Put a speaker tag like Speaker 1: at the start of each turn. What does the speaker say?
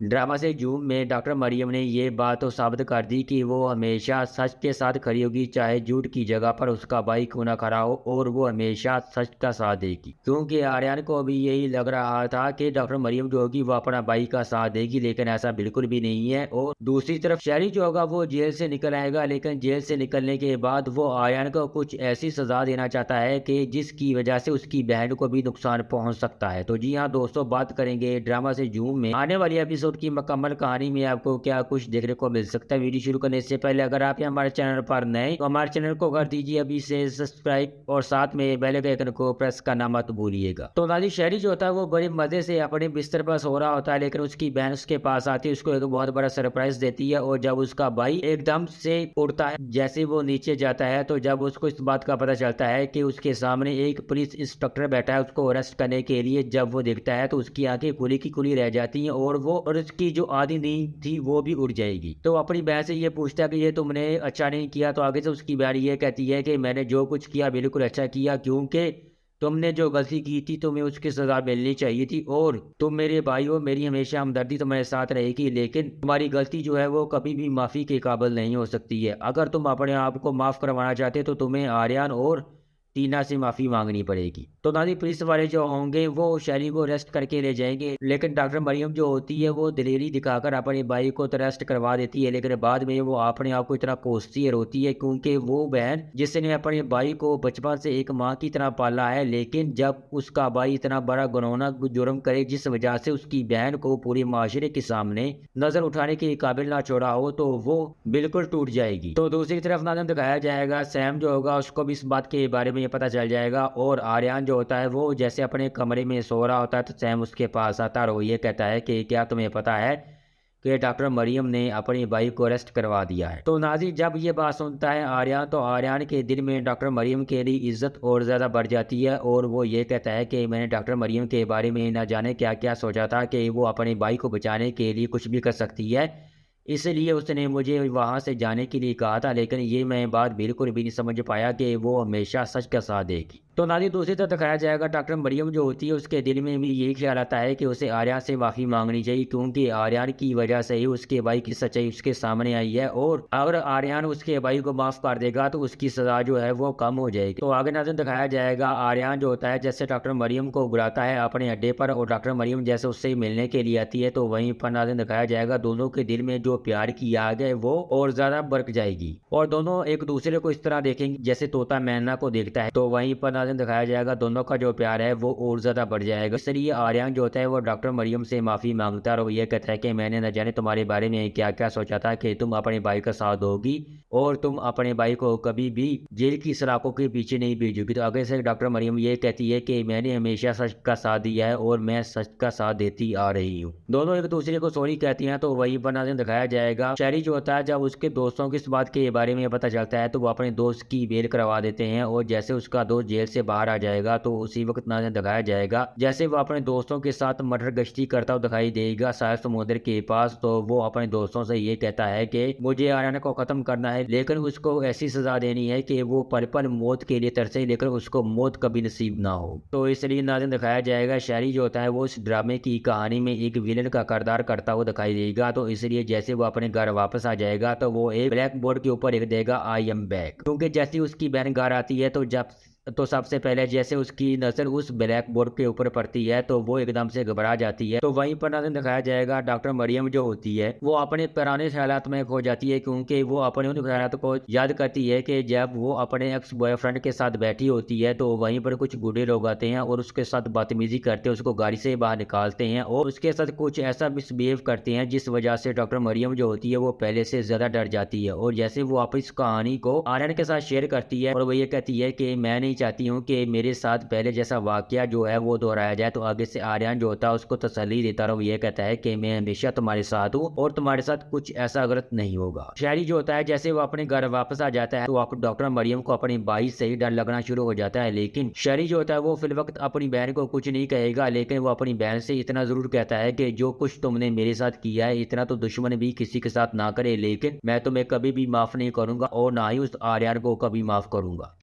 Speaker 1: Drama से zoom में doctor Maryam ने ये बात तो साबित कर दी कि वो हमेशा सच के साथ खड़ी होगी, चाहे झूठ की जगह पर उसका भाई क्यों ना खड़ा हो, और वो हमेशा सच का साथ देगी। क्योंकि आर्यन को भी यही लग रहा था कि डॉक्टर मरियम जो होगी वो अपना भाई का साथ देगी, लेकिन ऐसा बिल्कुल भी नहीं है। और दूसरी तरफ शहरी जो होगा वो जेल से निकल आएगा, लेकिन जेल से निकलने के बाद वो आर्यन को कुछ ऐसी सजा देना चाहता है कि जिसकी वजह से उसकी बहन को भी नुकसान पहुंच सकता है। तो जी हाँ दोस्तों, बात करेंगे ड्रामा से जूम में आने वाली एपिसोड की मुकम्मल कहानी में आपको क्या कुछ देखने को मिल सकता है। वीडियो शुरू करने से पहले अगर आप ये हमारे चैनल पर नए तो हमारे चैनल को कर दीजिए अभी से सब्सक्राइब, और साथ में बेल के आइकन को प्रेस करना मत भूलिएगा। तो नाजी शहरी जो होता है वो बड़े मजे से अपने बिस्तर पर सो रहा होता है, लेकिन उसकी बहन उसके पास आती है, उसको एक बहुत बड़ा सरप्राइज देती है। और जब उसका भाई एकदम से उड़ता है, जैसे वो नीचे जाता है, तो जब उसको इस बात का पता चलता है कि उसके सामने एक पुलिस इंस्पेक्टर बैठा है उसको अरेस्ट करने के लिए, जब वो देखता है तो उसकी आंखें खुली की खुली रह जाती हैं, और उसकी जो आधी नींद थी वो भी उड़ जाएगी। तो अपनी बहन से ये पूछता है कि ये तुमने अच्छा नहीं किया, तो आगे से उसकी बहन ये कहती है कि मैंने जो कुछ किया बिल्कुल अच्छा किया, क्योंकि तुमने जो गलती की थी तुम्हें उसकी सजा मिलनी चाहिए थी, और तुम मेरे भाई हो, मेरी हमेशा हमदर्दी तुम्हारे साथ रहेगी, लेकिन तुम्हारी गलती जो है वो कभी भी माफ़ी के काबिल नहीं हो सकती है। अगर तुम अपने आप को माफ़ करवाना चाहते तो तुम्हें आर्यन और टीना से माफ़ी मांगनी पड़ेगी। तो नाज़ी पुलिस वाले जो होंगे वो शैली को अरेस्ट करके ले जाएंगे, लेकिन डॉक्टर मरियम जो होती है वो दिलेरी दिखाकर अपने भाई को तो अरेस्ट करवा देती है, लेकिन बाद में वो अपने आप को इतना कोसती है, रोती है, क्योंकि वो बहन जिसने अपने भाई को बचपन से एक माँ की तरह पाला है, लेकिन जब उसका भाई इतना बड़ा घिनौना जुर्म करे जिस वजह से उसकी बहन को पूरे माशरे के सामने नजर उठाने के काबिल ना छोड़ा हो, तो वो बिल्कुल टूट जाएगी। तो दूसरी तरफ नाज़म दिखाया जाएगा सैम जो होगा उसको भी इस बात के बारे में ये पता चल जाएगा, और आर्यन जो होता है वो जैसे अपने कमरे में सो रहा होता है तो सैम उसके पास आता है और वो ये कहता है कि क्या तुम्हें पता है कि डॉक्टर मरियम ने अपने भाई को अरेस्ट करवा दिया है। तो नाजी जब ये बात सुनता है आर्यन, तो आर्यन के दिल में डॉक्टर मरियम के लिए इज्जत और ज़्यादा बढ़ जाती है, और वो ये कहता है कि मैंने डॉक्टर मरियम के बारे में ना जाने क्या क्या सोचा था कि वो अपने भाई को बचाने के लिए कुछ भी कर सकती है, इसलिए उसने मुझे वहाँ से जाने के लिए कहा था, लेकिन ये मैं बात बिल्कुल भी नहीं समझ पाया कि वो हमेशा सच का साथ देगी। तो नाज़रीन दूसरी तरफ दिखाया जाएगा डॉक्टर मरियम जो होती है उसके दिल में भी यही ख्याल आता है कि उसे आर्यन से माफ़ी मांगनी चाहिए, क्योंकि आर्यन की वजह से ही उसके भाई की सच्चाई उसके सामने आई है, और अगर आर्यन उसके भाई को माफ़ कर देगा तो उसकी सज़ा जो है वो कम हो जाएगी। तो आगे नाज़रीन दिखाया जाएगा आर्यन जो होता है जैसे डॉक्टर मरियम को बुलाता है अपने अड्डे पर, और डॉक्टर मरियम जैसे उससे मिलने के लिए आती है, तो वहीं पर नाज़रीन दिखाया जाएगा दोनों के दिल में जो प्यार की आग है वो और ज़्यादा बढ़ जाएगी, और दोनों एक दूसरे को इस तरह देखेंगे जैसे तोता मैना को देखता है। तो वहीं पर नाज़रीन दिखाया जाएगा दोनों का जो प्यार है वो और ज़्यादा बढ़ जाएगा। इसलिए आर्यन जो होता है वो डॉक्टर मरियम से माफ़ी मांगता है, और वो ये कहता है कि मैंने न जाने तुम्हारे बारे में क्या क्या सोचा था कि तुम अपने भाई का साथ दोगी और तुम अपने भाई को कभी भी जेल की सलाखों के पीछे नहीं भेजोगी। तो आगे से डॉक्टर मरियम ये कहती है कि मैंने हमेशा सच का साथ दिया है और मैं सच का साथ देती आ रही हूँ। दोनों एक दूसरे को सॉरी कहती हैं। तो वही पर नाज़रीन दिखाया जाएगा शहरी जो होता है जब उसके दोस्तों की इस बात के बारे में पता चलता है तो वो अपने दोस्त की बेल करवा देते हैं, और जैसे उसका दोस्त जेल से बाहर आ जाएगा तो उसी वक्त नाज़रीन दिखाया जाएगा जैसे वो अपने दोस्तों के साथ मटर गश्ती करता हुआ दिखाई देगा शायद समुद्र के पास। तो वो अपने दोस्तों से ये कहता है कि मुझे आर्यन को खत्म करना है, लेकिन उसको ऐसी सजा देनी है कि वो पल पल मौत के लिए तरसे, लेकिन उसको मौत कभी नसीब ना हो। तो इसलिए नाज़रीन दिखाया जाएगा शहरी जो होता है वो इस ड्रामे की कहानी में एक विलन का किरदार करता हुआ दिखाई देगा। तो इसलिए जैसे वो अपने घर वापस आ जाएगा तो वो एक ब्लैक बोर्ड के ऊपर लिख देगा आई एम बैक, क्योंकि जैसे उसकी बहन घर आती है तो सबसे पहले जैसे उसकी नजर उस ब्लैक बोर्ड के ऊपर पड़ती है तो वो एकदम से घबरा जाती है। तो वहीं पर नाज़रीन दिखाया जाएगा डॉक्टर मरियम जो होती है वो अपने पुराने ख्यालात में खो जाती है, क्योंकि वो अपने उन ख्यालात को याद करती है कि जब वो अपने एक्स बॉयफ्रेंड के साथ बैठी होती है तो वहीं पर कुछ बूढ़े लोग आते हैं और उसके साथ बदतमीजी करते हैं, उसको गाड़ी से बाहर निकालते हैं और उसके साथ कुछ ऐसा मिसबिहेव करते हैं जिस वजह से डॉक्टर मरियम जो होती है वो पहले से ज्यादा डर जाती है। और जैसे वो वापस कहानी को आर्यन के साथ शेयर करती है और वो ये कहती है कि मैं नहीं चाहती हूँ कि मेरे साथ पहले जैसा वाकया जो है वो दोहराया जाए। तो आगे से आर्यन जो होता है उसको तसल्ली देता रहा, वो ये कहता है कि मैं हमेशा तुम्हारे साथ हूँ और तुम्हारे साथ कुछ ऐसा गलत नहीं होगा। शहरी जो होता है जैसे वो अपने घर वापस आ जाता है तो डॉक्टर मरियम को अपनी भाई से ही डर लगना शुरू हो जाता है, लेकिन शहरी जो होता है वो फिल वक्त अपनी बहन को कुछ नहीं कहेगा, लेकिन वो अपनी बहन से इतना जरूर कहता है कि जो कुछ तुमने मेरे साथ किया है इतना तो दुश्मन भी किसी के साथ ना करे, लेकिन मैं तुम्हें कभी भी माफ नहीं करूंगा और ना ही उस आर्यन को कभी माफ करूंगा।